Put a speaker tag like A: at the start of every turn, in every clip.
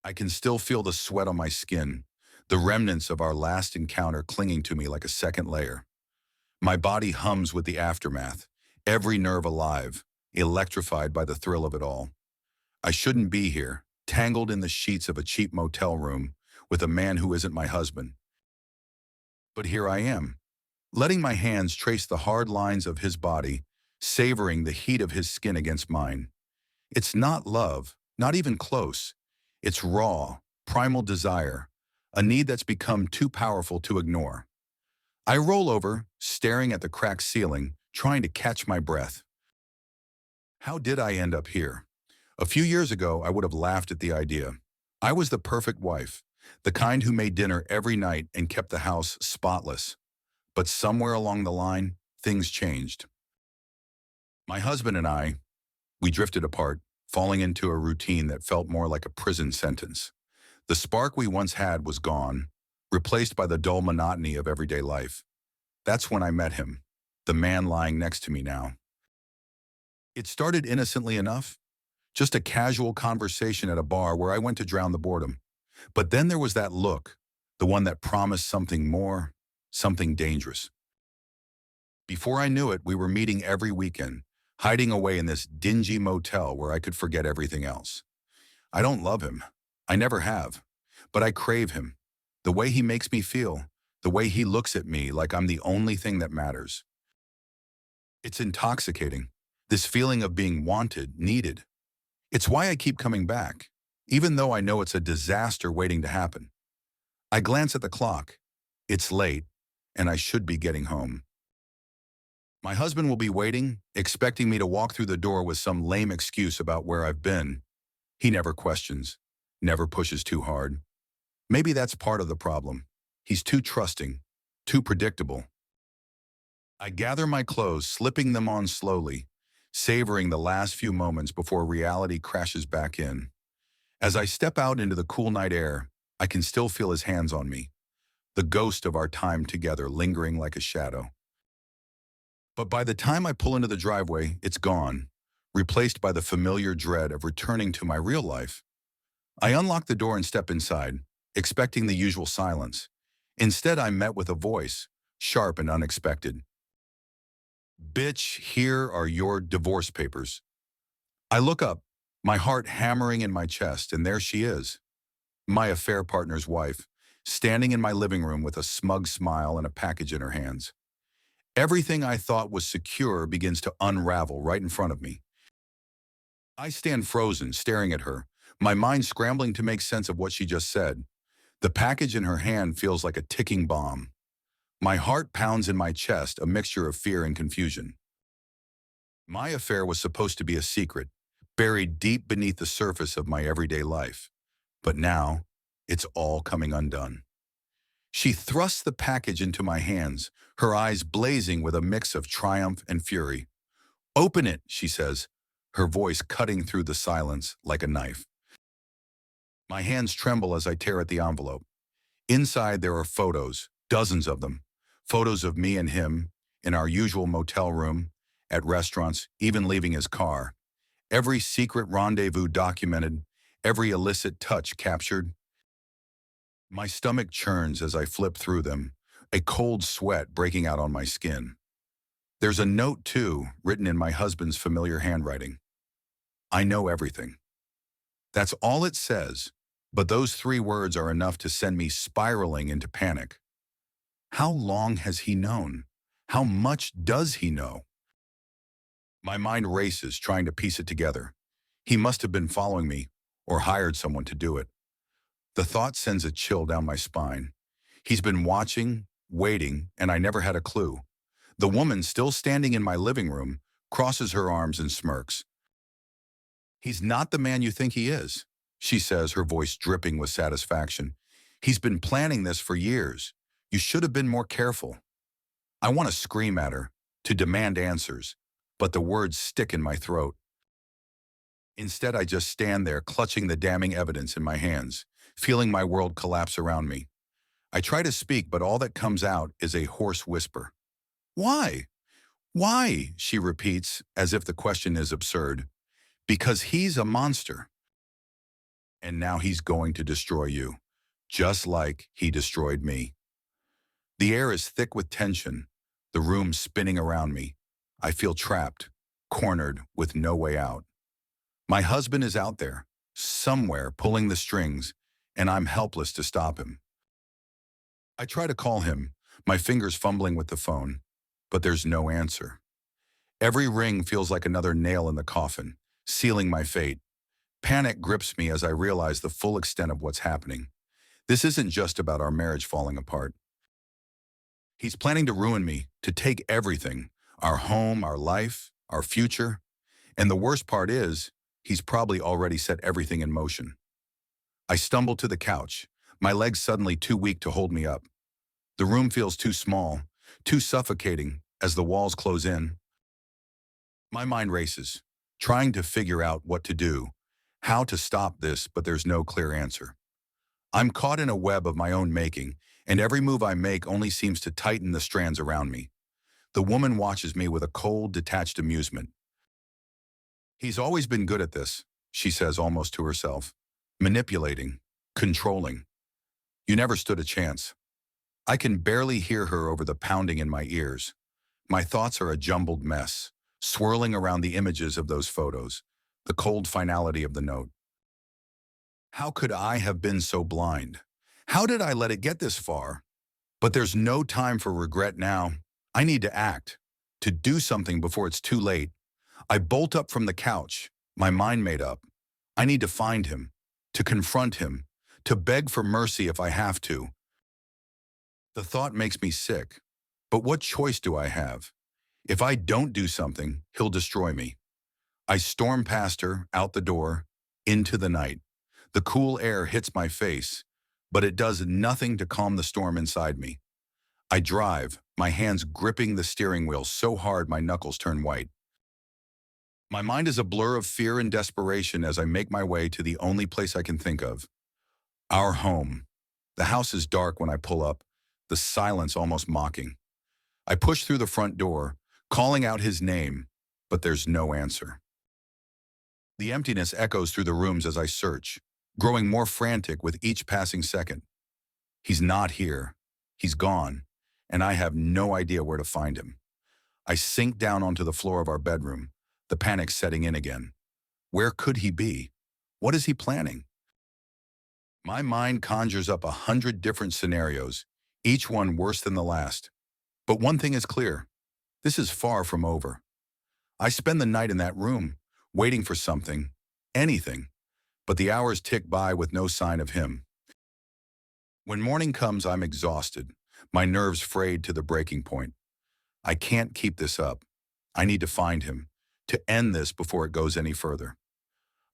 A: I can still feel the sweat on my skin, the remnants of our last encounter clinging to me like a second layer. My body hums with the aftermath, every nerve alive, electrified by the thrill of it all. I shouldn't be here, tangled in the sheets of a cheap motel room with a man who isn't my husband. But here I am, letting my hands trace the hard lines of his body, savoring the heat of his skin against mine. It's not love, not even close. It's raw, primal desire, a need that's become too powerful to ignore. I roll over, staring at the cracked ceiling, trying to catch my breath. How did I end up here? A few years ago, I would have laughed at the idea. I was the perfect wife, the kind who made dinner every night and kept the house spotless. But somewhere along the line, things changed. My husband and I, we drifted apart, falling into a routine that felt more like a prison sentence. The spark we once had was gone, replaced by the dull monotony of everyday life. That's when I met him, the man lying next to me now. It started innocently enough, just a casual conversation at a bar where I went to drown the boredom. But then there was that look, the one that promised something more, something dangerous. Before I knew it, we were meeting every weekend, hiding away in this dingy motel where I could forget everything else. I don't love him. I never have. But I crave him. The way he makes me feel, the way he looks at me like I'm the only thing that matters. It's intoxicating, this feeling of being wanted, needed. It's why I keep coming back, even though I know it's a disaster waiting to happen. I glance at the clock. It's late, and I should be getting home. My husband will be waiting, expecting me to walk through the door with some lame excuse about where I've been. He never questions, never pushes too hard. Maybe that's part of the problem. He's too trusting, too predictable. I gather my clothes, slipping them on slowly, savoring the last few moments before reality crashes back in. As I step out into the cool night air, I can still feel his hands on me, the ghost of our time together lingering like a shadow. But by the time I pull into the driveway, it's gone, replaced by the familiar dread of returning to my real life. I unlock the door and step inside, expecting the usual silence. Instead, I'm met with a voice, sharp and unexpected. "Bitch, here are your divorce papers." I look up, my heart hammering in my chest, and there she is, my affair partner's wife, standing in my living room with a smug smile and a package in her hands. Everything I thought was secure begins to unravel right in front of me. I stand frozen, staring at her, my mind scrambling to make sense of what she just said. The package in her hand feels like a ticking bomb. My heart pounds in my chest, a mixture of fear and confusion. My affair was supposed to be a secret, buried deep beneath the surface of my everyday life. But now, it's all coming undone. She thrusts the package into my hands, her eyes blazing with a mix of triumph and fury. "Open it," she says, her voice cutting through the silence like a knife. My hands tremble as I tear at the envelope. Inside there are photos, dozens of them. Photos of me and him, in our usual motel room, at restaurants, even leaving his car. Every secret rendezvous documented, every illicit touch captured. My stomach churns as I flip through them, a cold sweat breaking out on my skin. There's a note, too, written in my husband's familiar handwriting. "I know everything." That's all it says, but those three words are enough to send me spiraling into panic. How long has he known? How much does he know? My mind races, trying to piece it together. He must have been following me, or hired someone to do it. The thought sends a chill down my spine. He's been watching, waiting, and I never had a clue. The woman, still standing in my living room, crosses her arms and smirks. "He's not the man you think he is," she says, her voice dripping with satisfaction. "He's been planning this for years. You should have been more careful." I want to scream at her, to demand answers, but the words stick in my throat. Instead, I just stand there, clutching the damning evidence in my hands, feeling my world collapse around me. I try to speak, but all that comes out is a hoarse whisper. "Why? Why?" she repeats, as if the question is absurd. "Because he's a monster." And now he's going to destroy you, just like he destroyed me. The air is thick with tension, the room spinning around me. I feel trapped, cornered, with no way out. My husband is out there, somewhere pulling the strings, and I'm helpless to stop him. I try to call him, my fingers fumbling with the phone, but there's no answer. Every ring feels like another nail in the coffin, sealing my fate. Panic grips me as I realize the full extent of what's happening. This isn't just about our marriage falling apart. He's planning to ruin me, to take everything, our home, our life, our future. And the worst part is, he's probably already set everything in motion. I stumble to the couch, my legs suddenly too weak to hold me up. The room feels too small, too suffocating as the walls close in. My mind races, trying to figure out what to do, how to stop this, but there's no clear answer. I'm caught in a web of my own making, and every move I make only seems to tighten the strands around me. The woman watches me with a cold, detached amusement. He's always been good at this, she says almost to herself. Manipulating, controlling. You never stood a chance. I can barely hear her over the pounding in my ears. My thoughts are a jumbled mess, swirling around the images of those photos, the cold finality of the note. How could I have been so blind? How did I let it get this far? But there's no time for regret now. I need to act, to do something before it's too late. I bolt up from the couch, my mind made up. I need to find him, to confront him, to beg for mercy if I have to. The thought makes me sick. But what choice do I have? If I don't do something, he'll destroy me. I storm past her, out the door, into the night. The cool air hits my face, but it does nothing to calm the storm inside me. I drive, my hands gripping the steering wheel so hard my knuckles turn white. My mind is a blur of fear and desperation as I make my way to the only place I can think of. Our home. The house is dark when I pull up, the silence almost mocking. I push through the front door, calling out his name, but there's no answer. The emptiness echoes through the rooms as I search, growing more frantic with each passing second. He's not here. He's gone, and I have no idea where to find him. I sink down onto the floor of our bedroom, the panic setting in again. Where could he be? What is he planning? My mind conjures up 100 different scenarios, each one worse than the last. But one thing is clear. This is far from over. I spend the night in that room, waiting for something, anything, but the hours tick by with no sign of him. When morning comes, I'm exhausted, my nerves frayed to the breaking point. I can't keep this up. I need to find him, to end this before it goes any further.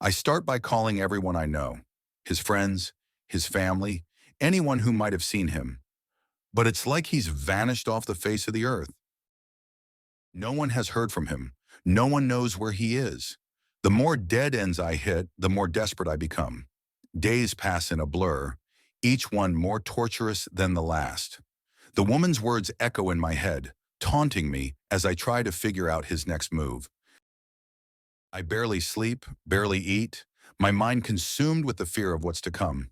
A: I start by calling everyone I know, his friends, his family, anyone who might have seen him. But it's like he's vanished off the face of the earth. No one has heard from him. No one knows where he is. The more dead ends I hit, the more desperate I become. Days pass in a blur, each one more torturous than the last. The woman's words echo in my head, taunting me as I try to figure out his next move. I barely sleep, barely eat, my mind consumed with the fear of what's to come.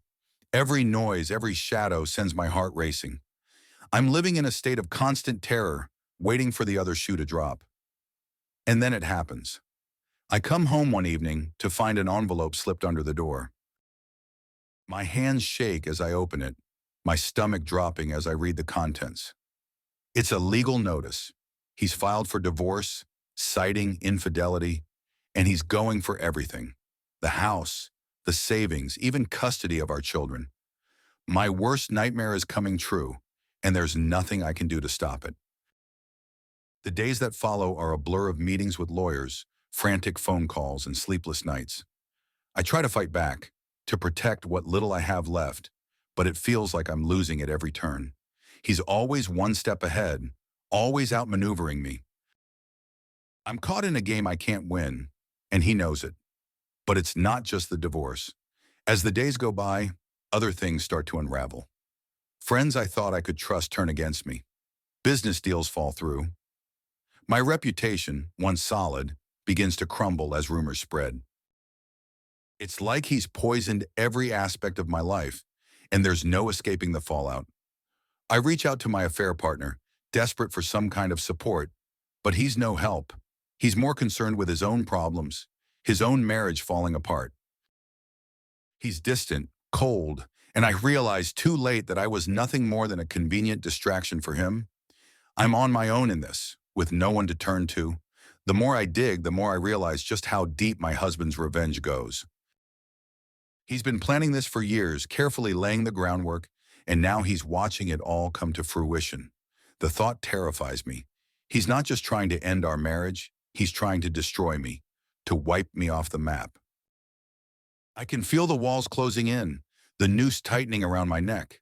A: Every noise, every shadow sends my heart racing. I'm living in a state of constant terror, waiting for the other shoe to drop. And then it happens. I come home one evening to find an envelope slipped under the door. My hands shake as I open it, my stomach dropping as I read the contents. It's a legal notice. He's filed for divorce, citing infidelity, and he's going for everything. The house, the savings, even custody of our children. My worst nightmare is coming true, and there's nothing I can do to stop it. The days that follow are a blur of meetings with lawyers, frantic phone calls, and sleepless nights. I try to fight back, to protect what little I have left, but it feels like I'm losing at every turn. He's always one step ahead, always outmaneuvering me. I'm caught in a game I can't win, and he knows it. But it's not just the divorce. As the days go by, other things start to unravel. Friends I thought I could trust turn against me. Business deals fall through. My reputation, once solid, begins to crumble as rumors spread. It's like he's poisoned every aspect of my life, and there's no escaping the fallout. I reach out to my affair partner, desperate for some kind of support, but he's no help. He's more concerned with his own problems, his own marriage falling apart. He's distant, cold, and I realized too late that I was nothing more than a convenient distraction for him. I'm on my own in this, with no one to turn to. The more I dig, the more I realize just how deep my husband's revenge goes. He's been planning this for years, carefully laying the groundwork, and now he's watching it all come to fruition. The thought terrifies me. He's not just trying to end our marriage, he's trying to destroy me, to wipe me off the map. I can feel the walls closing in, the noose tightening around my neck.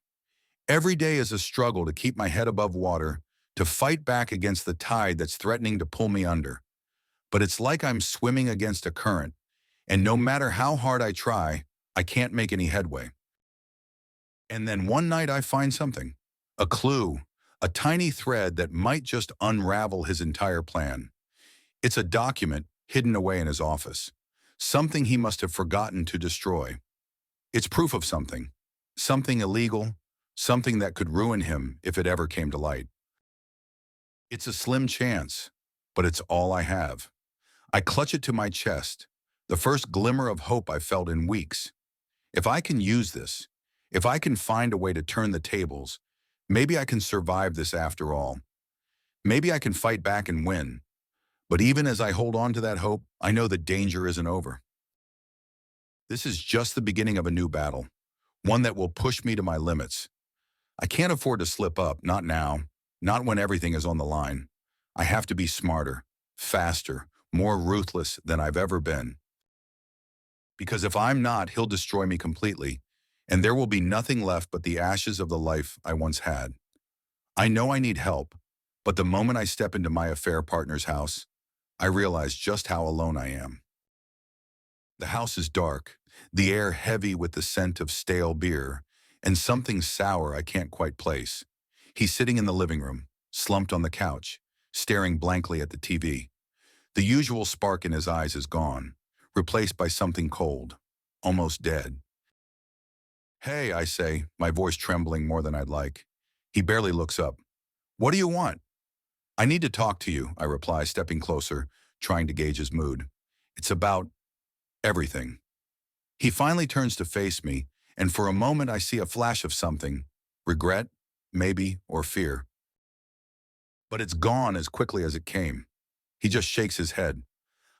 A: Every day is a struggle to keep my head above water, to fight back against the tide that's threatening to pull me under. But it's like I'm swimming against a current, and no matter how hard I try, I can't make any headway. And then one night I find something, a clue, a tiny thread that might just unravel his entire plan. It's a document hidden away in his office, something he must have forgotten to destroy. It's proof of something, something illegal, something that could ruin him if it ever came to light. It's a slim chance, but it's all I have. I clutch it to my chest, the first glimmer of hope I've felt in weeks. If I can use this, if I can find a way to turn the tables, maybe I can survive this after all. Maybe I can fight back and win. But even as I hold on to that hope, I know the danger isn't over. This is just the beginning of a new battle, one that will push me to my limits. I can't afford to slip up, not now, not when everything is on the line. I have to be smarter, faster, more ruthless than I've ever been. Because if I'm not, he'll destroy me completely, and there will be nothing left but the ashes of the life I once had. I know I need help, but the moment I step into my affair partner's house, I realize just how alone I am. The house is dark, the air heavy with the scent of stale beer, and something sour I can't quite place. He's sitting in the living room, slumped on the couch, staring blankly at the TV. The usual spark in his eyes is gone, replaced by something cold, almost dead. "Hey," I say, my voice trembling more than I'd like. He barely looks up. "What do you want?" "I need to talk to you," I reply, stepping closer, trying to gauge his mood. "It's about everything." He finally turns to face me, and for a moment I see a flash of something, regret, maybe, or fear. But it's gone as quickly as it came. He just shakes his head.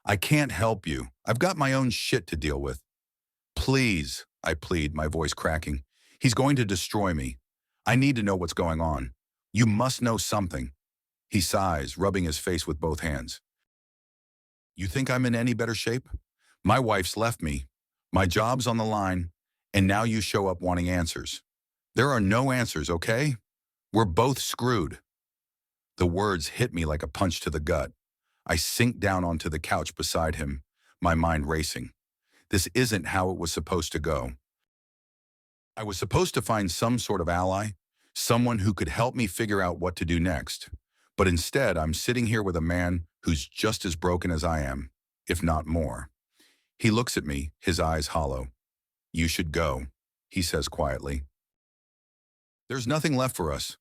A: "I can't help you. I've got my own shit to deal with." "Please," I plead, my voice cracking. "He's going to destroy me. I need to know what's going on. You must know something." He sighs, rubbing his face with both hands. "You think I'm in any better shape? My wife's left me. My job's on the line, and now you show up wanting answers. There are no answers, okay? We're both screwed." The words hit me like a punch to the gut. I sink down onto the couch beside him, my mind racing. This isn't how it was supposed to go. I was supposed to find some sort of ally, someone who could help me figure out what to do next. But instead, I'm sitting here with a man who's just as broken as I am, if not more. He looks at me, his eyes hollow. "You should go," he says quietly. "There's nothing left for us."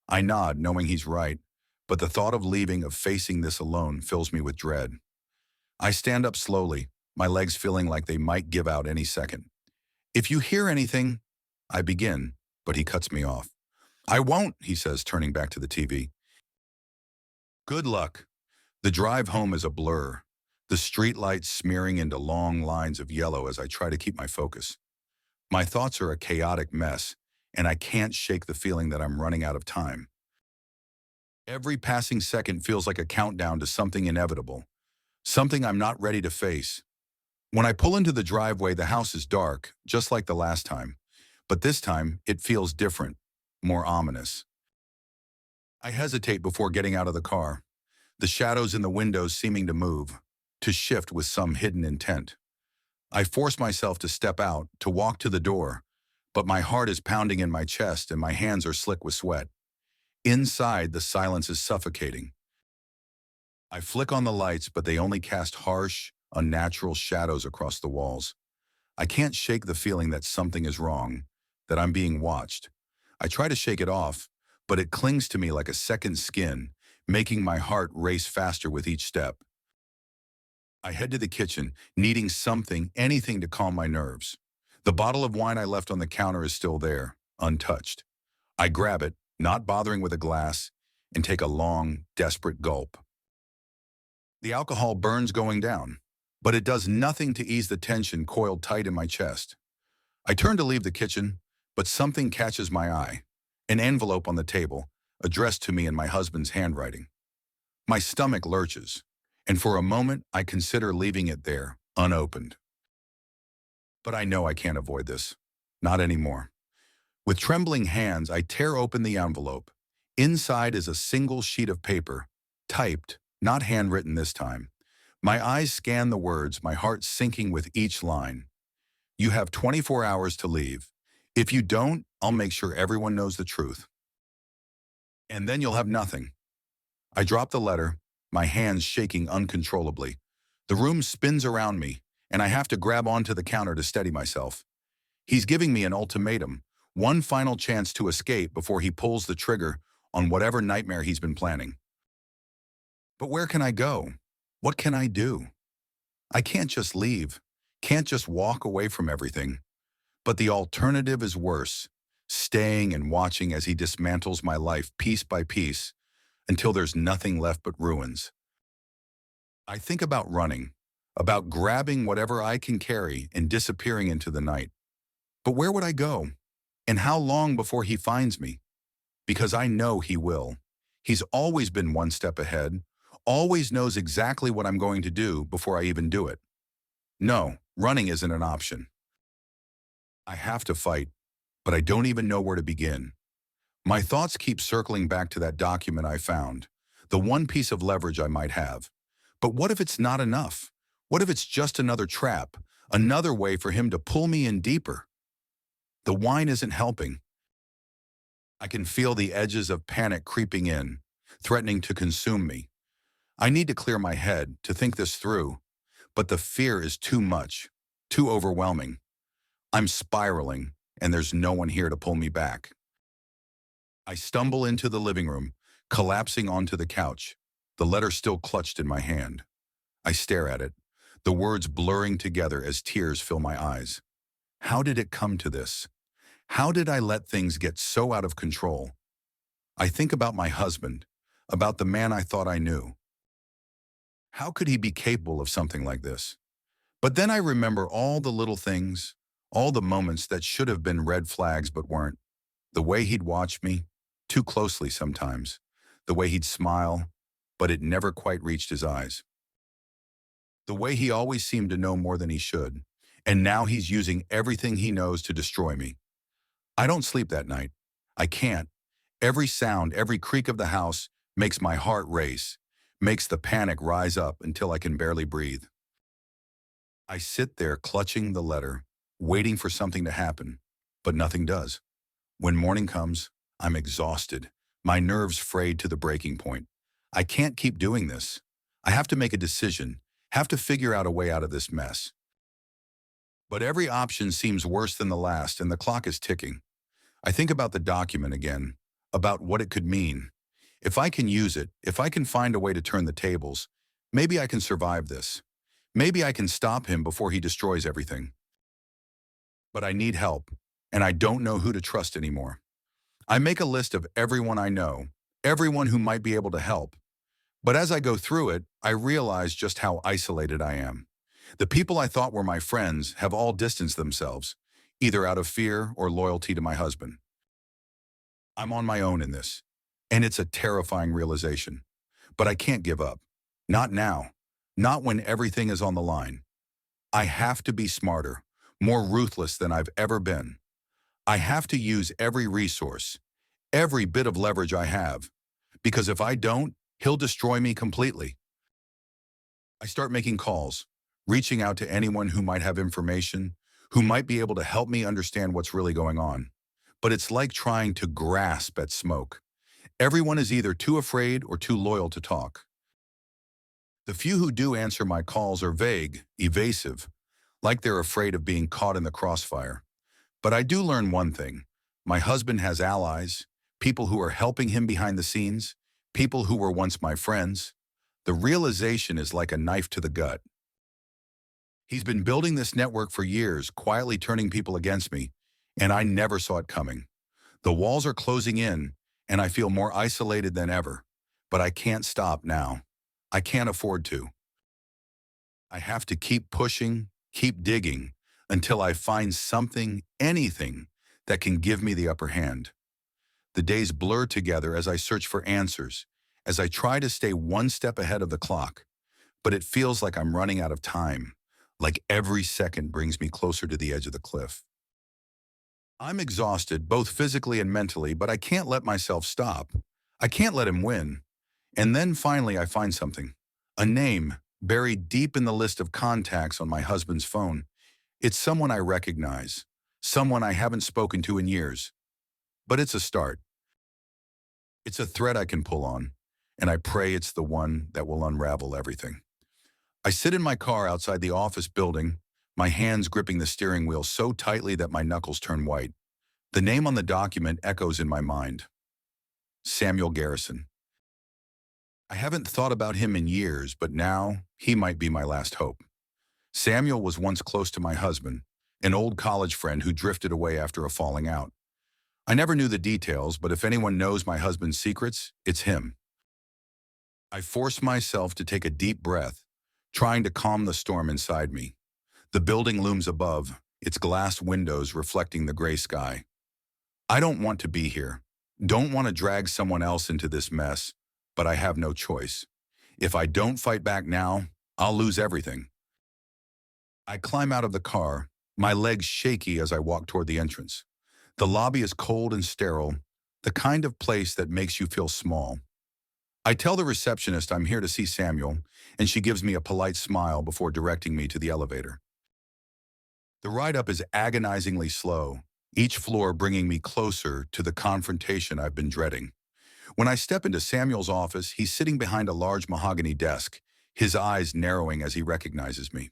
A: I nod, knowing he's right, but the thought of leaving, of facing this alone, fills me with dread. I stand up slowly, my legs feeling like they might give out any second. "If you hear anything," I begin, but he cuts me off. "I won't," he says, turning back to the TV. "Good luck." The drive home is a blur, the streetlights smearing into long lines of yellow as I try to keep my focus. My thoughts are a chaotic mess, and I can't shake the feeling that I'm running out of time. Every passing second feels like a countdown to something inevitable, something I'm not ready to face. When I pull into the driveway, the house is dark, just like the last time. But this time, it feels different, more ominous. I hesitate before getting out of the car, the shadows in the windows seeming to move, to shift with some hidden intent. I force myself to step out, to walk to the door, but my heart is pounding in my chest and my hands are slick with sweat. Inside, the silence is suffocating. I flick on the lights, but they only cast harsh, unnatural shadows across the walls. I can't shake the feeling that something is wrong, that I'm being watched. I try to shake it off, but it clings to me like a second skin, making my heart race faster with each step. I head to the kitchen, needing something, anything to calm my nerves. The bottle of wine I left on the counter is still there, untouched. I grab it, not bothering with a glass, and take a long, desperate gulp. The alcohol burns going down, but it does nothing to ease the tension coiled tight in my chest. I turn to leave the kitchen, but something catches my eye. An envelope on the table, addressed to me in my husband's handwriting. My stomach lurches, and for a moment I consider leaving it there, unopened. But I know I can't avoid this. Not anymore. With trembling hands, I tear open the envelope. Inside is a single sheet of paper, typed, not handwritten this time. My eyes scan the words, my heart sinking with each line. You have 24 hours to leave. If you don't, I'll make sure everyone knows the truth. And then you'll have nothing. I drop the letter, my hands shaking uncontrollably. The room spins around me, and I have to grab onto the counter to steady myself. He's giving me an ultimatum, one final chance to escape before he pulls the trigger on whatever nightmare he's been planning. But where can I go? What can I do? I can't just leave, can't just walk away from everything. But the alternative is worse, staying and watching as he dismantles my life piece by piece until there's nothing left but ruins. I think about running, about grabbing whatever I can carry and disappearing into the night. But where would I go? And how long before he finds me? Because I know he will. He's always been one step ahead, always knows exactly what I'm going to do before I even do it. No, running isn't an option. I have to fight, but I don't even know where to begin. My thoughts keep circling back to that document I found, the one piece of leverage I might have. But what if it's not enough? What if it's just another trap, another way for him to pull me in deeper? The wine isn't helping. I can feel the edges of panic creeping in, threatening to consume me. I need to clear my head to think this through, but the fear is too much, too overwhelming. I'm spiraling, and there's no one here to pull me back. I stumble into the living room, collapsing onto the couch, the letter still clutched in my hand. I stare at it, the words blurring together as tears fill my eyes. How did it come to this? How did I let things get so out of control? I think about my husband, about the man I thought I knew. How could he be capable of something like this? But then I remember all the little things, all the moments that should have been red flags but weren't. The way he'd watch me, too closely sometimes. The way he'd smile, but it never quite reached his eyes. The way he always seemed to know more than he should. And now he's using everything he knows to destroy me. I don't sleep that night. I can't. Every sound, every creak of the house makes my heart race, makes the panic rise up until I can barely breathe. I sit there clutching the letter, waiting for something to happen, but nothing does. When morning comes, I'm exhausted, my nerves frayed to the breaking point. I can't keep doing this. I have to make a decision, have to figure out a way out of this mess. But every option seems worse than the last, and the clock is ticking. I think about the document again, about what it could mean. If I can use it, if I can find a way to turn the tables, maybe I can survive this. Maybe I can stop him before he destroys everything. But I need help, and I don't know who to trust anymore. I make a list of everyone I know, everyone who might be able to help. But as I go through it, I realize just how isolated I am. The people I thought were my friends have all distanced themselves, either out of fear or loyalty to my husband. I'm on my own in this, and it's a terrifying realization. But I can't give up. Not now. Not when everything is on the line. I have to be smarter, more ruthless than I've ever been. I have to use every resource, every bit of leverage I have, because if I don't, he'll destroy me completely. I start making calls, reaching out to anyone who might have information, who might be able to help me understand what's really going on. But it's like trying to grasp at smoke. Everyone is either too afraid or too loyal to talk. The few who do answer my calls are vague, evasive, like they're afraid of being caught in the crossfire. But I do learn one thing. My husband has allies, people who are helping him behind the scenes, people who were once my friends. The realization is like a knife to the gut. He's been building this network for years, quietly turning people against me, and I never saw it coming. The walls are closing in, and I feel more isolated than ever. But I can't stop now. I can't afford to. I have to keep pushing, keep digging, until I find something, anything, that can give me the upper hand. The days blur together as I search for answers, as I try to stay one step ahead of the clock. But it feels like I'm running out of time, like every second brings me closer to the edge of the cliff. I'm exhausted, both physically and mentally, but I can't let myself stop. I can't let him win. And then finally I find something. A name, buried deep in the list of contacts on my husband's phone. It's someone I recognize, someone I haven't spoken to in years. But it's a start. It's a thread I can pull on, and I pray it's the one that will unravel everything. I sit in my car outside the office building, my hands gripping the steering wheel so tightly that my knuckles turn white. The name on the document echoes in my mind. Samuel Garrison. I haven't thought about him in years, but now he might be my last hope. Samuel was once close to my husband, an old college friend who drifted away after a falling out. I never knew the details, but if anyone knows my husband's secrets, it's him. I force myself to take a deep breath, trying to calm the storm inside me. The building looms above, its glass windows reflecting the gray sky. I don't want to be here, don't want to drag someone else into this mess, but I have no choice. If I don't fight back now, I'll lose everything. I climb out of the car, my legs shaky as I walk toward the entrance. The lobby is cold and sterile, the kind of place that makes you feel small. I tell the receptionist I'm here to see Samuel, and she gives me a polite smile before directing me to the elevator. The ride up is agonizingly slow, each floor bringing me closer to the confrontation I've been dreading. When I step into Samuel's office, he's sitting behind a large mahogany desk, his eyes narrowing as he recognizes me.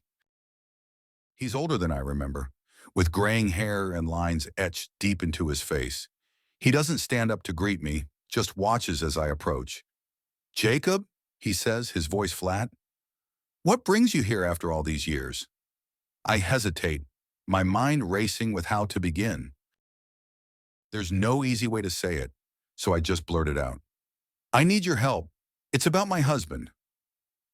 A: He's older than I remember, with graying hair and lines etched deep into his face. He doesn't stand up to greet me, just watches as I approach. "Jacob," he says, his voice flat. "What brings you here after all these years?" I hesitate, my mind racing with how to begin. There's no easy way to say it, so I just blurt it out. "I need your help. It's about my husband."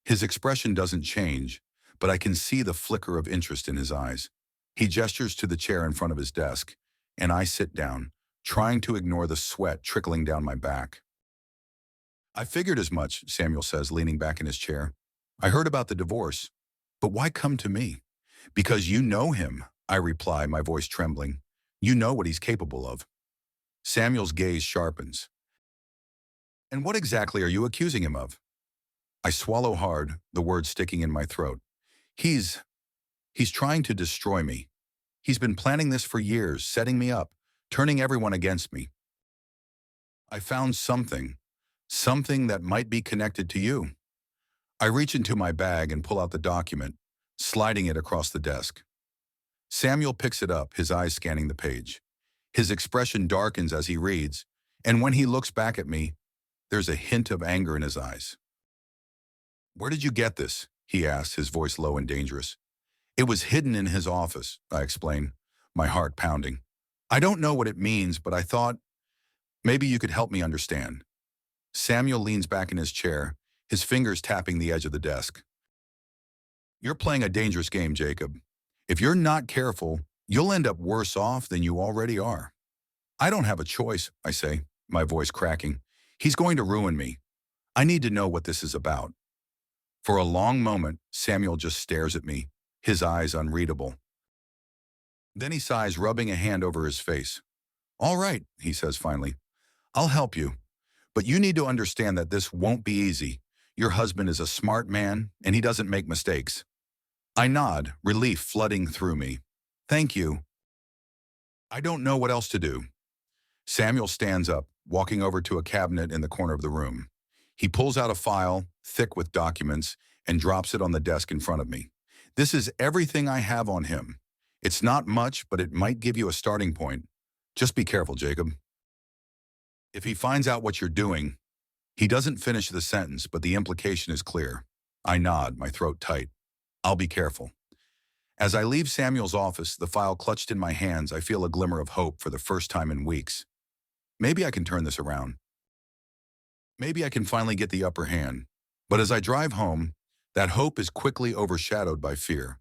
A: His expression doesn't change, but I can see the flicker of interest in his eyes. He gestures to the chair in front of his desk, and I sit down, trying to ignore the sweat trickling down my back. "I figured as much," Samuel says, leaning back in his chair. "I heard about the divorce, but why come to me?" "Because you know him," I reply, my voice trembling. "You know what he's capable of." Samuel's gaze sharpens. "And what exactly are you accusing him of?" I swallow hard, the words sticking in my throat. He's trying to destroy me. He's been planning this for years, setting me up, turning everyone against me. I found something that might be connected to you. I reach into my bag and pull out the document, sliding it across the desk. Samuel picks it up, his eyes scanning the page. His expression darkens as he reads, and when he looks back at me, there's a hint of anger in his eyes. "Where did you get this?" he asks, his voice low and dangerous. "It was hidden in his office," I explain, my heart pounding. "I don't know what it means, but I thought maybe you could help me understand." Samuel leans back in his chair, his fingers tapping the edge of the desk. "You're playing a dangerous game, Jacob. If you're not careful, you'll end up worse off than you already are." "I don't have a choice," I say, my voice cracking. "He's going to ruin me. I need to know what this is about." For a long moment, Samuel just stares at me, his eyes unreadable. Then he sighs, rubbing a hand over his face. "All right," he says finally. "I'll help you. But you need to understand that this won't be easy. Your husband is a smart man, and he doesn't make mistakes." I nod, relief flooding through me. "Thank you." I don't know what else to do. Samuel stands up, walking over to a cabinet in the corner of the room. He pulls out a file, thick with documents, and drops it on the desk in front of me. This is everything I have on him. It's not much, but it might give you a starting point. Just be careful, Jacob. If he finds out what you're doing, he doesn't finish the sentence, but the implication is clear. I nod, my throat tight. I'll be careful. As I leave Samuel's office, the file clutched in my hands, I feel a glimmer of hope for the first time in weeks. Maybe I can turn this around. Maybe I can finally get the upper hand. But as I drive home, that hope is quickly overshadowed by fear.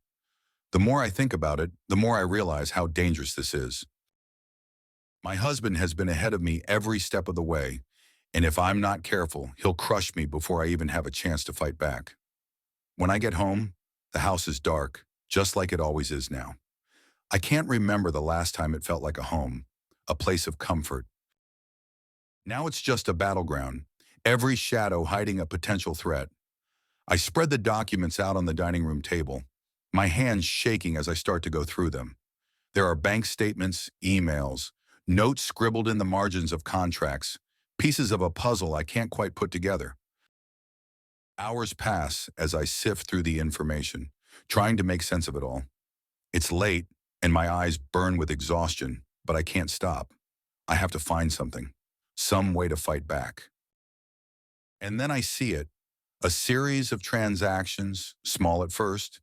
A: The more I think about it, the more I realize how dangerous this is. My husband has been ahead of me every step of the way, and if I'm not careful, he'll crush me before I even have a chance to fight back. When I get home, the house is dark, just like it always is now. I can't remember the last time it felt like a home, a place of comfort. Now it's just a battleground, every shadow hiding a potential threat. I spread the documents out on the dining room table, my hands shaking as I start to go through them. There are bank statements, emails, notes scribbled in the margins of contracts, pieces of a puzzle I can't quite put together. Hours pass as I sift through the information, trying to make sense of it all. It's late, and my eyes burn with exhaustion, but I can't stop. I have to find something, some way to fight back. And then I see it, a series of transactions, small at first,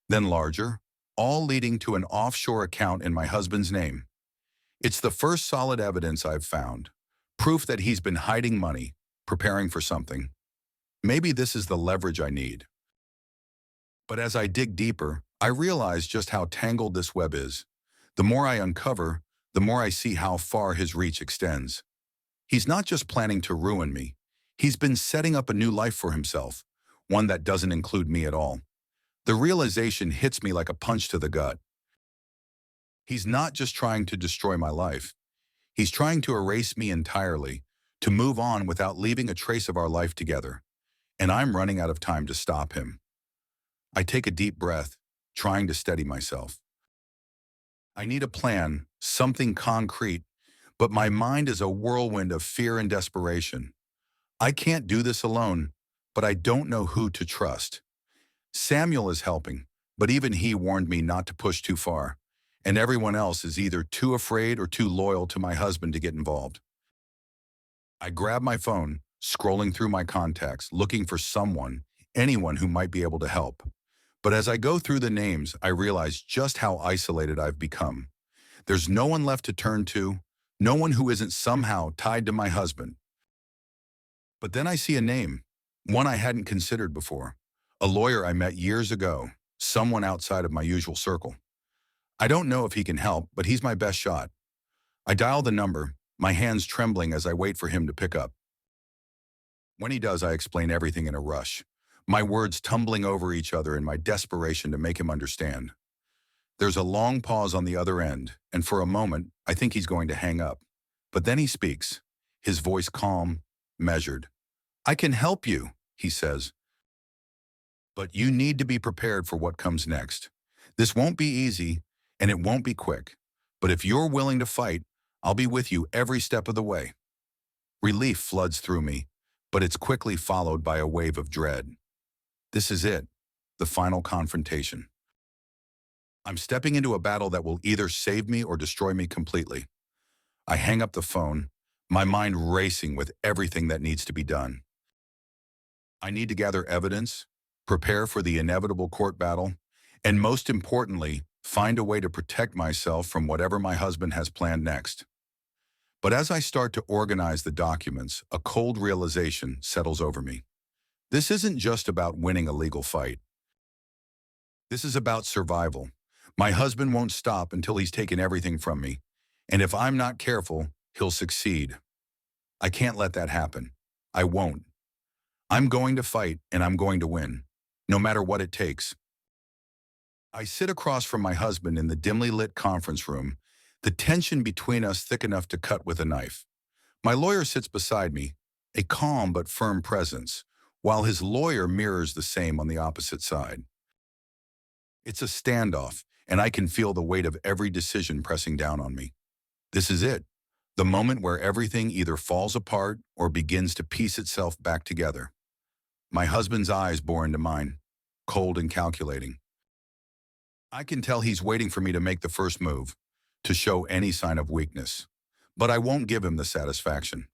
A: then larger, all leading to an offshore account in my husband's name. It's the first solid evidence I've found, proof that he's been hiding money, preparing for something. Maybe this is the leverage I need. But as I dig deeper, I realize just how tangled this web is. The more I uncover, the more I see how far his reach extends. He's not just planning to ruin me. He's been setting up a new life for himself, one that doesn't include me at all. The realization hits me like a punch to the gut. He's not just trying to destroy my life. He's trying to erase me entirely, to move on without leaving a trace of our life together. And I'm running out of time to stop him. I take a deep breath, trying to steady myself. I need a plan, something concrete, but my mind is a whirlwind of fear and desperation. I can't do this alone, but I don't know who to trust. Samuel is helping, but even he warned me not to push too far, and everyone else is either too afraid or too loyal to my husband to get involved. I grab my phone, scrolling through my contacts, looking for someone, anyone who might be able to help. But as I go through the names, I realize just how isolated I've become. There's no one left to turn to, no one who isn't somehow tied to my husband. But then I see a name, one I hadn't considered before, a lawyer I met years ago, someone outside of my usual circle. I don't know if he can help, but he's my best shot. I dial the number, my hands trembling as I wait for him to pick up. When he does, I explain everything in a rush, my words tumbling over each other in my desperation to make him understand. There's a long pause on the other end, and for a moment, I think he's going to hang up. But then he speaks, his voice calm, measured. "I can help you," he says. "But you need to be prepared for what comes next. This won't be easy, and it won't be quick. But if you're willing to fight, I'll be with you every step of the way." Relief floods through me, but it's quickly followed by a wave of dread. This is it, the final confrontation. I'm stepping into a battle that will either save me or destroy me completely. I hang up the phone, my mind racing with everything that needs to be done. I need to gather evidence, prepare for the inevitable court battle, and most importantly, find a way to protect myself from whatever my husband has planned next. But as I start to organize the documents, a cold realization settles over me. This isn't just about winning a legal fight. This is about survival. My husband won't stop until he's taken everything from me, and if I'm not careful, he'll succeed. I can't let that happen. I won't. I'm going to fight, and I'm going to win, no matter what it takes. I sit across from my husband in the dimly lit conference room, the tension between us thick enough to cut with a knife. My lawyer sits beside me, a calm but firm presence, while his lawyer mirrors the same on the opposite side. It's a standoff, and I can feel the weight of every decision pressing down on me. This is it, the moment where everything either falls apart or begins to piece itself back together. My husband's eyes bore into mine, cold and calculating. I can tell he's waiting for me to make the first move, to show any sign of weakness. But I won't give him the satisfaction.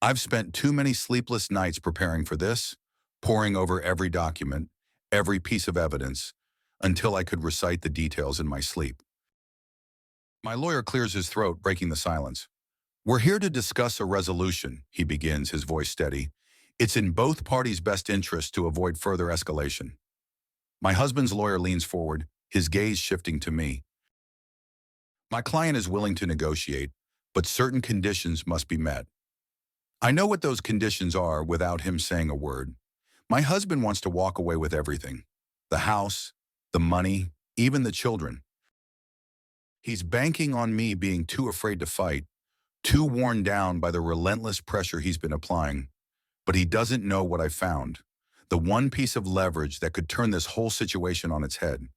A: I've spent too many sleepless nights preparing for this, poring over every document, every piece of evidence, until I could recite the details in my sleep. My lawyer clears his throat, breaking the silence. "We're here to discuss a resolution," he begins, his voice steady. "It's in both parties' best interest to avoid further escalation." My husband's lawyer leans forward, his gaze shifting to me. "My client is willing to negotiate, but certain conditions must be met." I know what those conditions are without him saying a word. My husband wants to walk away with everything. The house, the money, even the children. He's banking on me being too afraid to fight, too worn down by the relentless pressure he's been applying. But he doesn't know what I found. The one piece of leverage that could turn this whole situation on its head.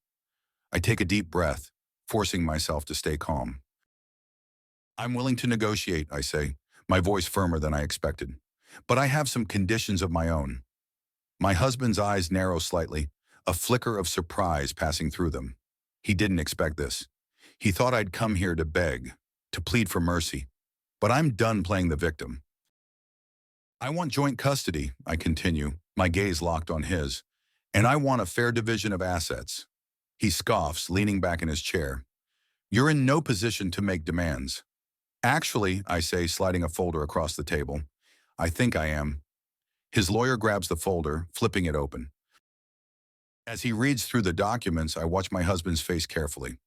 A: I take a deep breath, forcing myself to stay calm. "I'm willing to negotiate," I say, my voice firmer than I expected. "But I have some conditions of my own." My husband's eyes narrow slightly, a flicker of surprise passing through them. He didn't expect this. He thought I'd come here to beg, to plead for mercy. But I'm done playing the victim. "I want joint custody," I continue, my gaze locked on his. "And I want a fair division of assets." He scoffs, leaning back in his chair. "You're in no position to make demands." "Actually," I say, sliding a folder across the table, "I think I am." His lawyer grabs the folder, flipping it open. As he reads through the documents, I watch my husband's face carefully.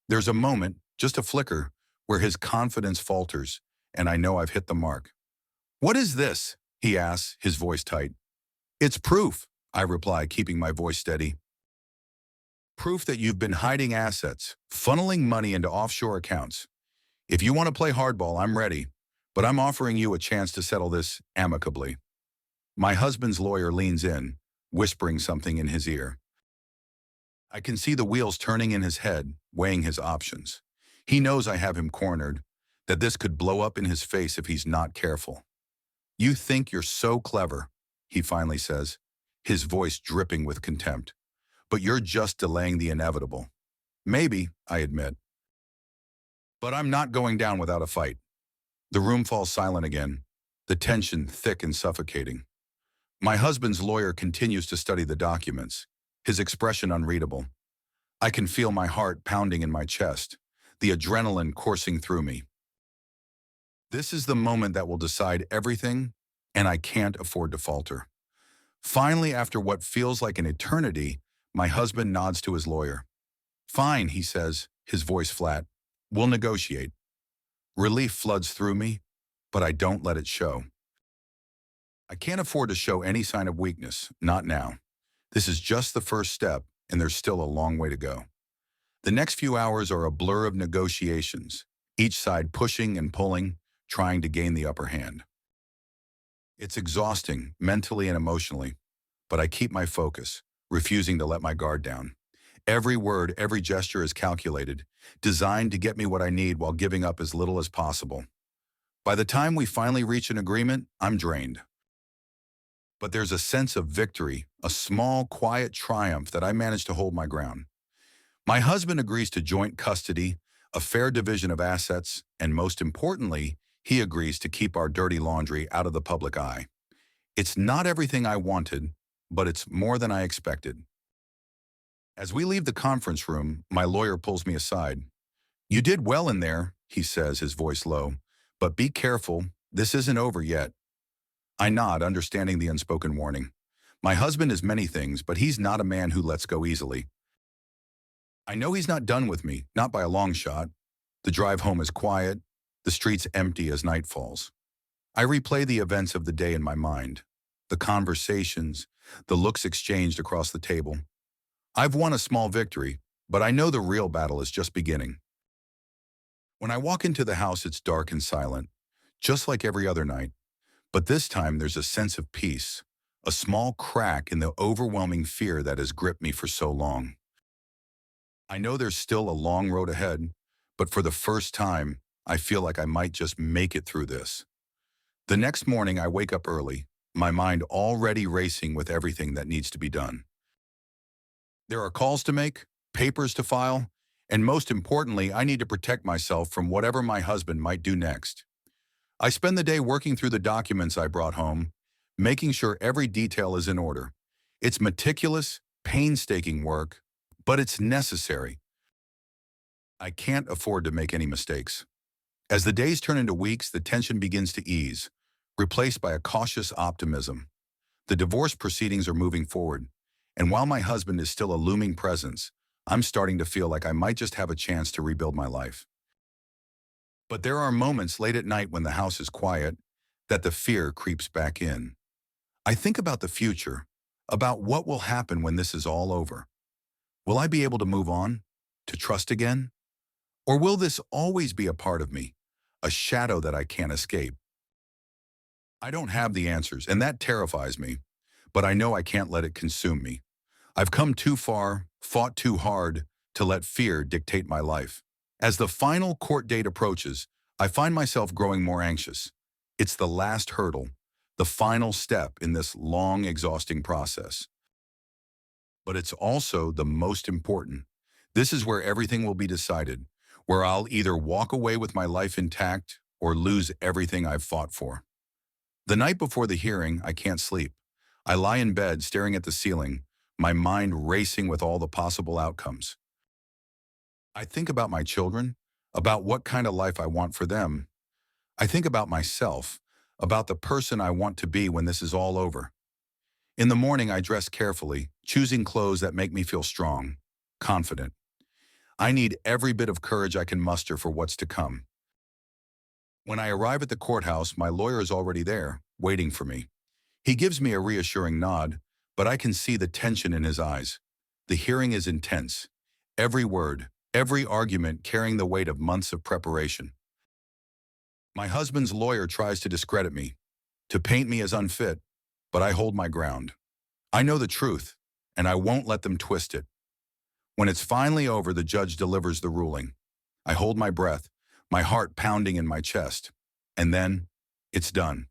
A: There's a moment, just a flicker, where his confidence falters, and I know I've hit the mark. "What is this?" he asks, his voice tight. "It's proof," I reply, keeping my voice steady. "Proof that you've been hiding assets, funneling money into offshore accounts. If you want to play hardball, I'm ready, but I'm offering you a chance to settle this amicably." My husband's lawyer leans in, whispering something in his ear. I can see the wheels turning in his head, weighing his options. He knows I have him cornered, that this could blow up in his face if he's not careful. "You think you're so clever," he finally says, his voice dripping with contempt. "But you're just delaying the inevitable." "Maybe," I admit. "But I'm not going down without a fight." The room falls silent again, the tension thick and suffocating. My husband's lawyer continues to study the documents, his expression unreadable. I can feel my heart pounding in my chest, the adrenaline coursing through me. This is the moment that will decide everything, and I can't afford to falter. Finally, after what feels like an eternity, my husband nods to his lawyer. "Fine," he says, his voice flat. "We'll negotiate." Relief floods through me, but I don't let it show. I can't afford to show any sign of weakness, not now. This is just the first step, and there's still a long way to go. The next few hours are a blur of negotiations, each side pushing and pulling, trying to gain the upper hand. It's exhausting, mentally and emotionally, but I keep my focus, refusing to let my guard down. Every word, every gesture is calculated, designed to get me what I need while giving up as little as possible. By the time we finally reach an agreement, I'm drained. But there's a sense of victory, a small, quiet triumph that I managed to hold my ground. My husband agrees to joint custody, a fair division of assets, and most importantly, he agrees to keep our dirty laundry out of the public eye. It's not everything I wanted, but it's more than I expected. As we leave the conference room, my lawyer pulls me aside. "You did well in there," he says, his voice low, "but be careful, this isn't over yet." I nod, understanding the unspoken warning. My husband is many things, but he's not a man who lets go easily. I know he's not done with me, not by a long shot. The drive home is quiet, the streets empty as night falls. I replay the events of the day in my mind, the conversations, the looks exchanged across the table. I've won a small victory, but I know the real battle is just beginning. When I walk into the house, it's dark and silent, just like every other night. But this time there's a sense of peace, a small crack in the overwhelming fear that has gripped me for so long. I know there's still a long road ahead, but for the first time, I feel like I might just make it through this. The next morning, I wake up early, my mind already racing with everything that needs to be done. There are calls to make, papers to file, and most importantly, I need to protect myself from whatever my husband might do next. I spend the day working through the documents I brought home, making sure every detail is in order. It's meticulous, painstaking work, but it's necessary. I can't afford to make any mistakes. As the days turn into weeks, the tension begins to ease, replaced by a cautious optimism. The divorce proceedings are moving forward, and while my husband is still a looming presence, I'm starting to feel like I might just have a chance to rebuild my life. But there are moments late at night when the house is quiet that the fear creeps back in. I think about the future, about what will happen when this is all over. Will I be able to move on, to trust again? Or will this always be a part of me, a shadow that I can't escape? I don't have the answers, and that terrifies me, but I know I can't let it consume me. I've come too far, fought too hard, to let fear dictate my life. As the final court date approaches, I find myself growing more anxious. It's the last hurdle, the final step in this long, exhausting process. But it's also the most important. This is where everything will be decided, where I'll either walk away with my life intact or lose everything I've fought for. The night before the hearing, I can't sleep. I lie in bed staring at the ceiling, my mind racing with all the possible outcomes. I think about my children, about what kind of life I want for them. I think about myself, about the person I want to be when this is all over. In the morning, I dress carefully, choosing clothes that make me feel strong, confident. I need every bit of courage I can muster for what's to come. When I arrive at the courthouse, my lawyer is already there, waiting for me. He gives me a reassuring nod, but I can see the tension in his eyes. The hearing is intense. Every word, every argument carrying the weight of months of preparation. My husband's lawyer tries to discredit me, to paint me as unfit, but I hold my ground. I know the truth, and I won't let them twist it. When it's finally over, the judge delivers the ruling. I hold my breath, my heart pounding in my chest. And then, it's done.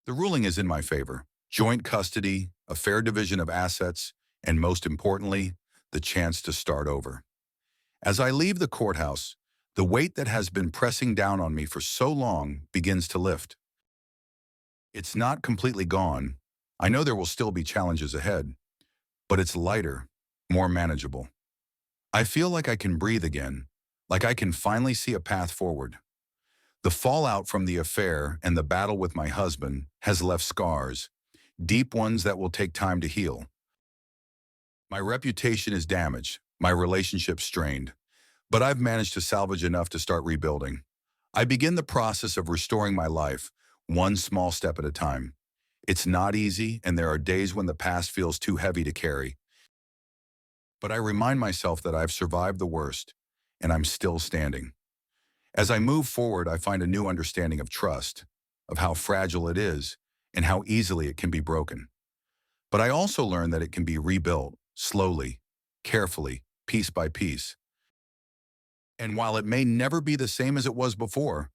A: The ruling is in my favor. Joint custody, a fair division of assets, and most importantly, the chance to start over. As I leave the courthouse, the weight that has been pressing down on me for so long begins to lift. It's not completely gone. I know there will still be challenges ahead, but it's lighter, more manageable. I feel like I can breathe again, like I can finally see a path forward. The fallout from the affair and the battle with my husband has left scars, deep ones that will take time to heal. My reputation is damaged, my relationship strained, but I've managed to salvage enough to start rebuilding. I begin the process of restoring my life, one small step at a time. It's not easy, and there are days when the past feels too heavy to carry. But I remind myself that I've survived the worst, and I'm still standing. As I move forward, I find a new understanding of trust, of how fragile it is, and how easily it can be broken. But I also learn that it can be rebuilt, slowly, carefully, piece by piece. And while it may never be the same as it was before,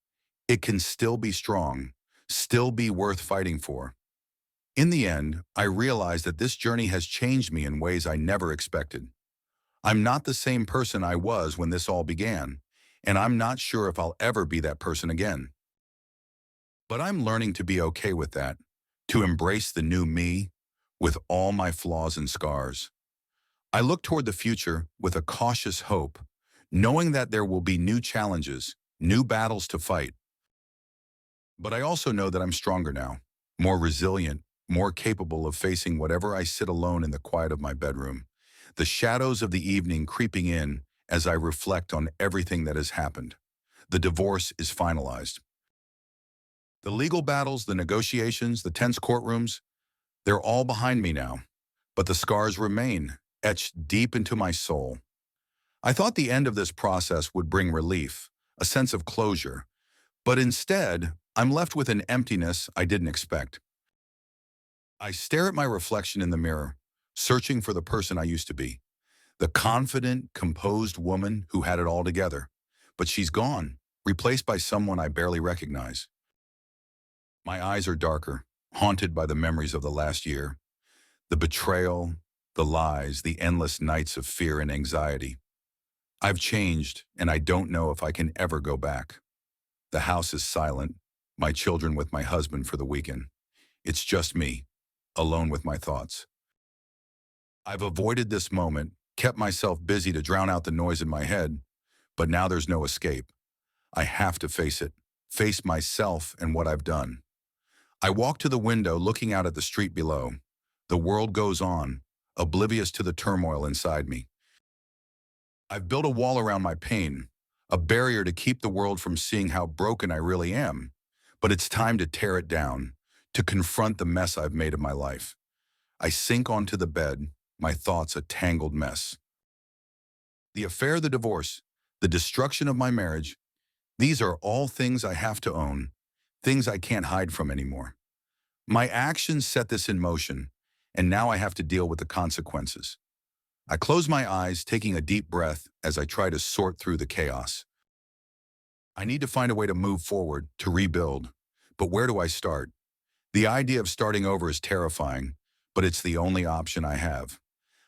A: it can still be strong, still be worth fighting for. In the end, I realize that this journey has changed me in ways I never expected. I'm not the same person I was when this all began, and I'm not sure if I'll ever be that person again. But I'm learning to be okay with that, to embrace the new me with all my flaws and scars. I look toward the future with a cautious hope, knowing that there will be new challenges, new battles to fight. But I also know that I'm stronger now, more resilient, more capable of facing whatever I sit alone in the quiet of my bedroom, the shadows of the evening creeping in as I reflect on everything that has happened. The divorce is finalized. The legal battles, the negotiations, the tense courtrooms, they're all behind me now. But the scars remain, etched deep into my soul. I thought the end of this process would bring relief, a sense of closure, but instead, I'm left with an emptiness I didn't expect. I stare at my reflection in the mirror, searching for the person I used to be, the confident, composed woman who had it all together. But she's gone, replaced by someone I barely recognize. My eyes are darker, haunted by the memories of the last year, the betrayal, the lies, the endless nights of fear and anxiety. I've changed, and I don't know if I can ever go back. The house is silent, my children with my husband for the weekend. It's just me, alone with my thoughts. I've avoided this moment, kept myself busy to drown out the noise in my head, but now there's no escape. I have to face it, face myself and what I've done. I walk to the window looking out at the street below. The world goes on, oblivious to the turmoil inside me. I've built a wall around my pain, a barrier to keep the world from seeing how broken I really am. But it's time to tear it down, to confront the mess I've made of my life. I sink onto the bed, my thoughts a tangled mess. The affair, the divorce, the destruction of my marriage, these are all things I have to own, things I can't hide from anymore. My actions set this in motion, and now I have to deal with the consequences. I close my eyes, taking a deep breath as I try to sort through the chaos. I need to find a way to move forward, to rebuild. But where do I start? The idea of starting over is terrifying, but it's the only option I have.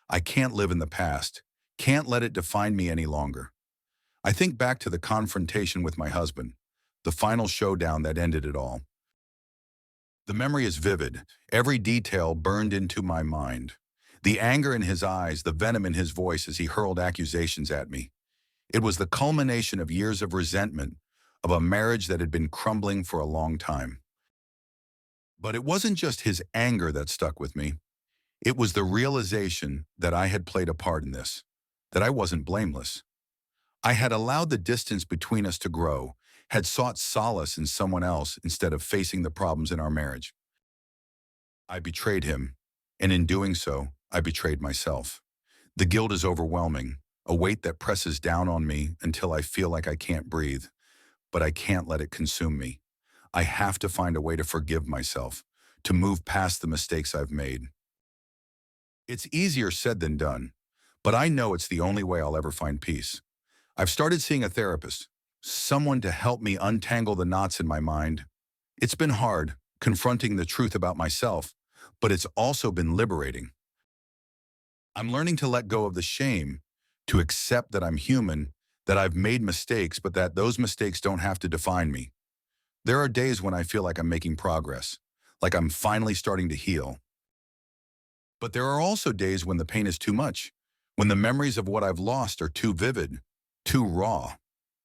A: I can't live in the past, can't let it define me any longer. I think back to the confrontation with my husband, the final showdown that ended it all. The memory is vivid, every detail burned into my mind. The anger in his eyes, the venom in his voice as he hurled accusations at me. It was the culmination of years of resentment, of a marriage that had been crumbling for a long time. But it wasn't just his anger that stuck with me. It was the realization that I had played a part in this, that I wasn't blameless. I had allowed the distance between us to grow, had sought solace in someone else instead of facing the problems in our marriage. I betrayed him, and in doing so, I betrayed myself. The guilt is overwhelming, a weight that presses down on me until I feel like I can't breathe, but I can't let it consume me. I have to find a way to forgive myself, to move past the mistakes I've made. It's easier said than done, but I know it's the only way I'll ever find peace. I've started seeing a therapist, someone to help me untangle the knots in my mind. It's been hard, confronting the truth about myself, but it's also been liberating. I'm learning to let go of the shame, to accept that I'm human, that I've made mistakes, but that those mistakes don't have to define me. There are days when I feel like I'm making progress, like I'm finally starting to heal. But there are also days when the pain is too much, when the memories of what I've lost are too vivid, too raw.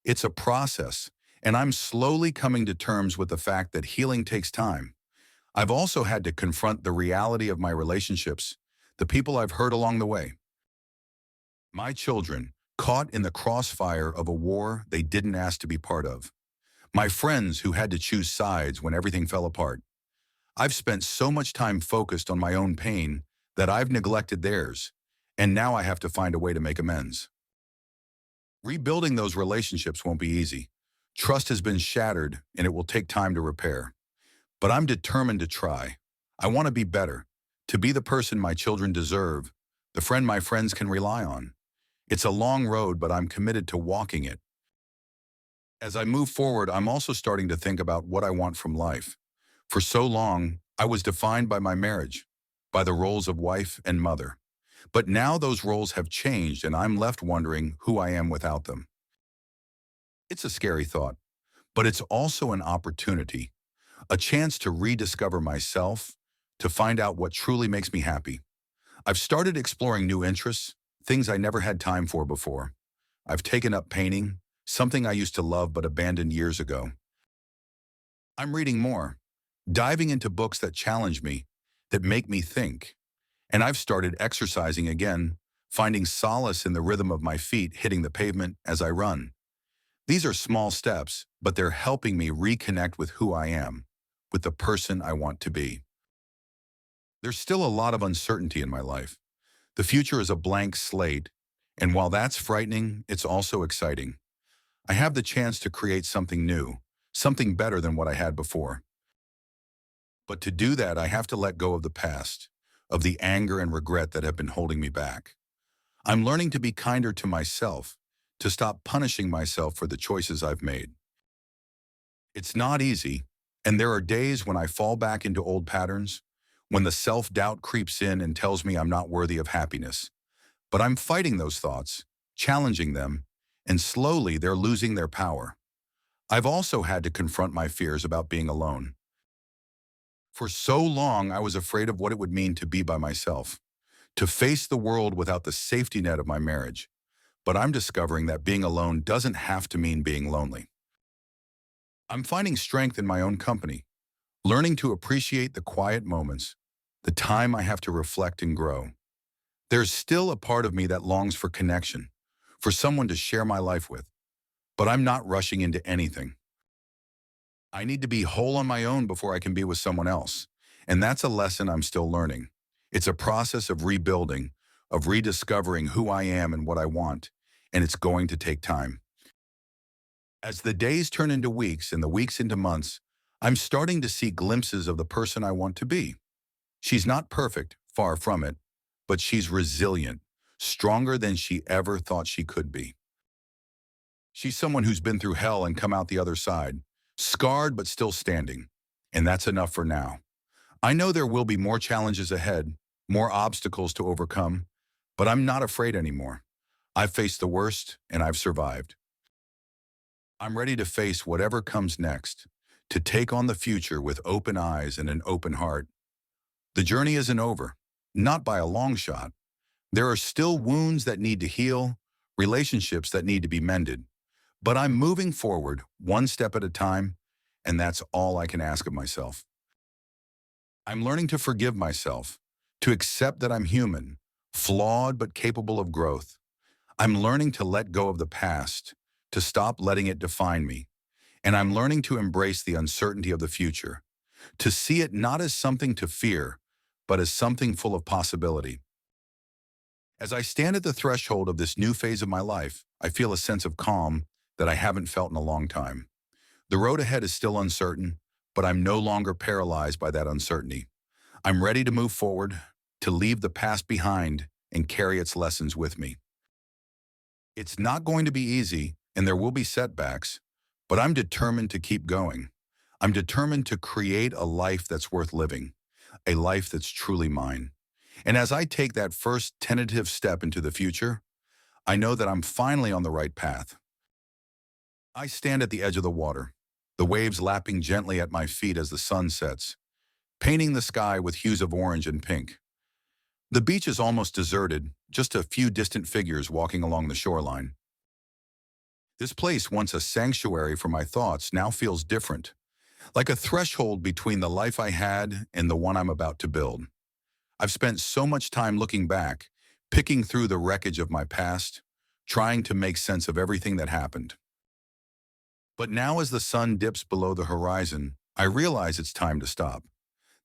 A: It's a process, and I'm slowly coming to terms with the fact that healing takes time. I've also had to confront the reality of my relationships, the people I've hurt along the way. My children, caught in the crossfire of a war they didn't ask to be part of. My friends who had to choose sides when everything fell apart. I've spent so much time focused on my own pain that I've neglected theirs, and now I have to find a way to make amends. Rebuilding those relationships won't be easy. Trust has been shattered, and it will take time to repair. But I'm determined to try. I want to be better, to be the person my children deserve, the friend my friends can rely on. It's a long road, but I'm committed to walking it. As I move forward, I'm also starting to think about what I want from life. For so long, I was defined by my marriage, by the roles of wife and mother. But now those roles have changed, and I'm left wondering who I am without them. It's a scary thought, but it's also an opportunity, a chance to rediscover myself, to find out what truly makes me happy. I've started exploring new interests, things I never had time for before. I've taken up painting, something I used to love but abandoned years ago. I'm reading more, diving into books that challenge me, that make me think. And I've started exercising again, finding solace in the rhythm of my feet hitting the pavement as I run. These are small steps, but they're helping me reconnect with who I am, with the person I want to be. There's still a lot of uncertainty in my life. The future is a blank slate, and while that's frightening, it's also exciting. I have the chance to create something new, something better than what I had before. But to do that, I have to let go of the past, of the anger and regret that have been holding me back. I'm learning to be kinder to myself, to stop punishing myself for the choices I've made. It's not easy, and there are days when I fall back into old patterns, when the self-doubt creeps in and tells me I'm not worthy of happiness. But I'm fighting those thoughts, challenging them, and slowly they're losing their power. I've also had to confront my fears about being alone. For so long, I was afraid of what it would mean to be by myself, to face the world without the safety net of my marriage. But I'm discovering that being alone doesn't have to mean being lonely. I'm finding strength in my own company, learning to appreciate the quiet moments, the time I have to reflect and grow. There's still a part of me that longs for connection, for someone to share my life with, but I'm not rushing into anything. I need to be whole on my own before I can be with someone else. And that's a lesson I'm still learning. It's a process of rebuilding, of rediscovering who I am and what I want, and it's going to take time. As the days turn into weeks and the weeks into months, I'm starting to see glimpses of the person I want to be. She's not perfect, far from it, but she's resilient, stronger than she ever thought she could be. She's someone who's been through hell and come out the other side, scarred but still standing. And that's enough for now. I know there will be more challenges ahead, more obstacles to overcome, but I'm not afraid anymore. I've faced the worst and I've survived. I'm ready to face whatever comes next, to take on the future with open eyes and an open heart. The journey isn't over, not by a long shot. There are still wounds that need to heal, relationships that need to be mended. But I'm moving forward, one step at a time, and that's all I can ask of myself. I'm learning to forgive myself, to accept that I'm human, flawed but capable of growth. I'm learning to let go of the past, to stop letting it define me. And I'm learning to embrace the uncertainty of the future, to see it not as something to fear, but as something full of possibility. As I stand at the threshold of this new phase of my life, I feel a sense of calm that I haven't felt in a long time. The road ahead is still uncertain, but I'm no longer paralyzed by that uncertainty. I'm ready to move forward, to leave the past behind and carry its lessons with me. It's not going to be easy, and there will be setbacks, but I'm determined to keep going. I'm determined to create a life that's worth living, a life that's truly mine. And as I take that first tentative step into the future, I know that I'm finally on the right path. I stand at the edge of the water, the waves lapping gently at my feet as the sun sets, painting the sky with hues of orange and pink. The beach is almost deserted, just a few distant figures walking along the shoreline. This place, once a sanctuary for my thoughts, now feels different, like a threshold between the life I had and the one I'm about to build. I've spent so much time looking back, picking through the wreckage of my past, trying to make sense of everything that happened. But now as the sun dips below the horizon, I realize it's time to stop.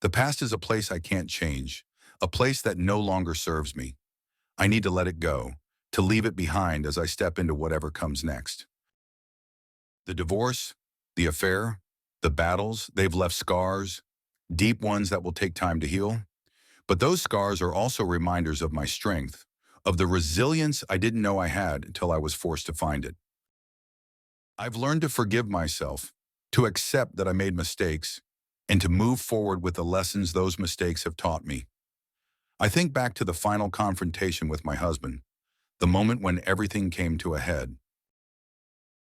A: The past is a place I can't change, a place that no longer serves me. I need to let it go, to leave it behind as I step into whatever comes next. The divorce, the affair, the battles, they've left scars, deep ones that will take time to heal. But those scars are also reminders of my strength, of the resilience I didn't know I had until I was forced to find it. I've learned to forgive myself, to accept that I made mistakes, and to move forward with the lessons those mistakes have taught me. I think back to the final confrontation with my husband, the moment when everything came to a head.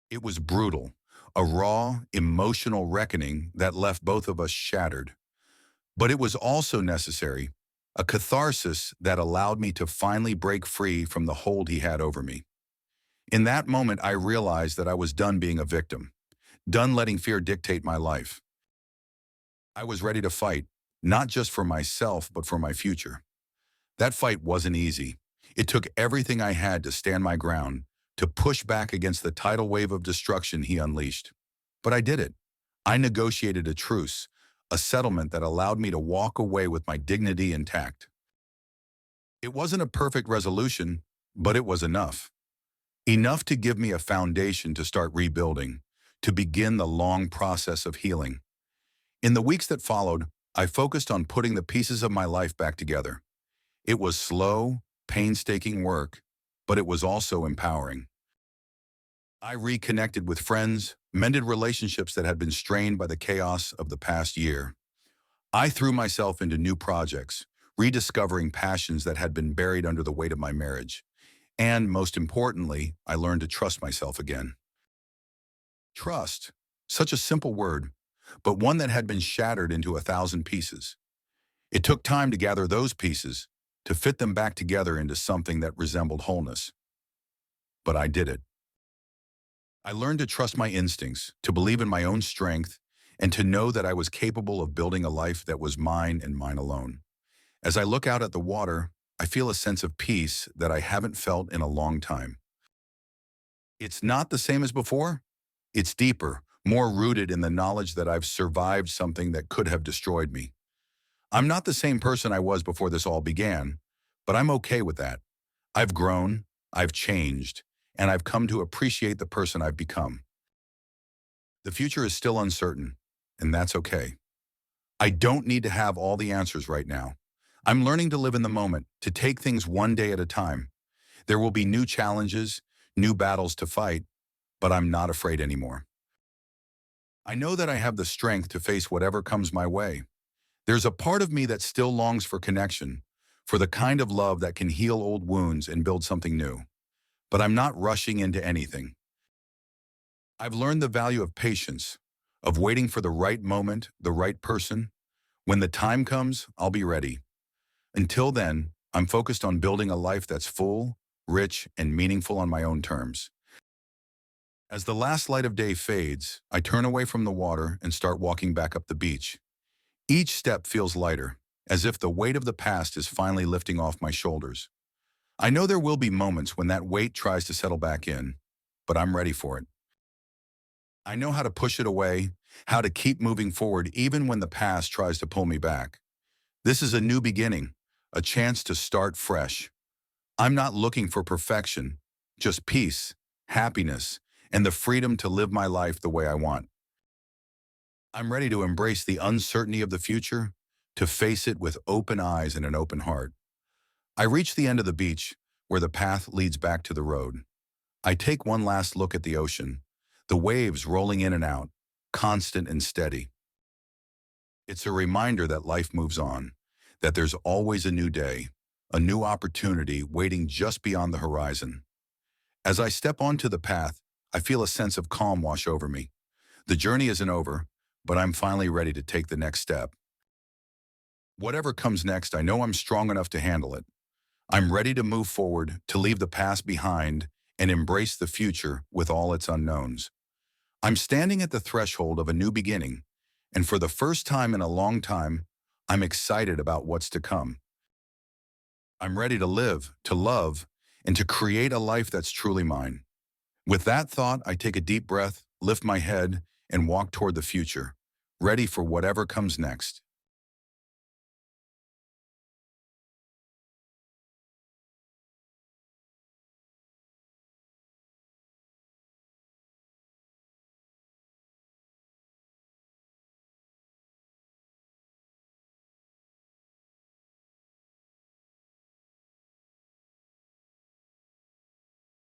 A: It was brutal, a raw, emotional reckoning that left both of us shattered. But it was also necessary, a catharsis that allowed me to finally break free from the hold he had over me. In that moment, I realized that I was done being a victim, done letting fear dictate my life. I was ready to fight, not just for myself, but for my future. That fight wasn't easy. It took everything I had to stand my ground, to push back against the tidal wave of destruction he unleashed. But I did it. I negotiated a truce, a settlement that allowed me to walk away with my dignity intact. It wasn't a perfect resolution, but it was enough. Enough to give me a foundation to start rebuilding, to begin the long process of healing. In the weeks that followed, I focused on putting the pieces of my life back together. It was slow, painstaking work, but it was also empowering. I reconnected with friends, mended relationships that had been strained by the chaos of the past year. I threw myself into new projects, rediscovering passions that had been buried under the weight of my marriage. And most importantly, I learned to trust myself again. Trust, such a simple word, but one that had been shattered into 1,000 pieces. It took time to gather those pieces, to fit them back together into something that resembled wholeness. But I did it. I learned to trust my instincts, to believe in my own strength, and to know that I was capable of building a life that was mine and mine alone. As I look out at the water, I feel a sense of peace that I haven't felt in a long time. It's not the same as before. It's deeper, more rooted in the knowledge that I've survived something that could have destroyed me. I'm not the same person I was before this all began, but I'm okay with that. I've grown, I've changed, and I've come to appreciate the person I've become. The future is still uncertain, and that's okay. I don't need to have all the answers right now. I'm learning to live in the moment, to take things one day at a time. There will be new challenges, new battles to fight, but I'm not afraid anymore. I know that I have the strength to face whatever comes my way. There's a part of me that still longs for connection, for the kind of love that can heal old wounds and build something new. But I'm not rushing into anything. I've learned the value of patience, of waiting for the right moment, the right person. When the time comes, I'll be ready. Until then, I'm focused on building a life that's full, rich, and meaningful on my own terms. As the last light of day fades, I turn away from the water and start walking back up the beach. Each step feels lighter, as if the weight of the past is finally lifting off my shoulders. I know there will be moments when that weight tries to settle back in, but I'm ready for it. I know how to push it away, how to keep moving forward even when the past tries to pull me back. This is a new beginning, a chance to start fresh. I'm not looking for perfection, just peace, happiness, and the freedom to live my life the way I want. I'm ready to embrace the uncertainty of the future, to face it with open eyes and an open heart. I reach the end of the beach, where the path leads back to the road. I take one last look at the ocean, the waves rolling in and out, constant and steady. It's a reminder that life moves on, that there's always a new day, a new opportunity waiting just beyond the horizon. As I step onto the path, I feel a sense of calm wash over me. The journey isn't over, but I'm finally ready to take the next step. Whatever comes next, I know I'm strong enough to handle it. I'm ready to move forward, to leave the past behind, and embrace the future with all its unknowns. I'm standing at the threshold of a new beginning, and for the first time in a long time, I'm excited about what's to come. I'm ready to live, to love, and to create a life that's truly mine. With that thought, I take a deep breath, lift my head, and walk toward the future, ready for whatever comes next.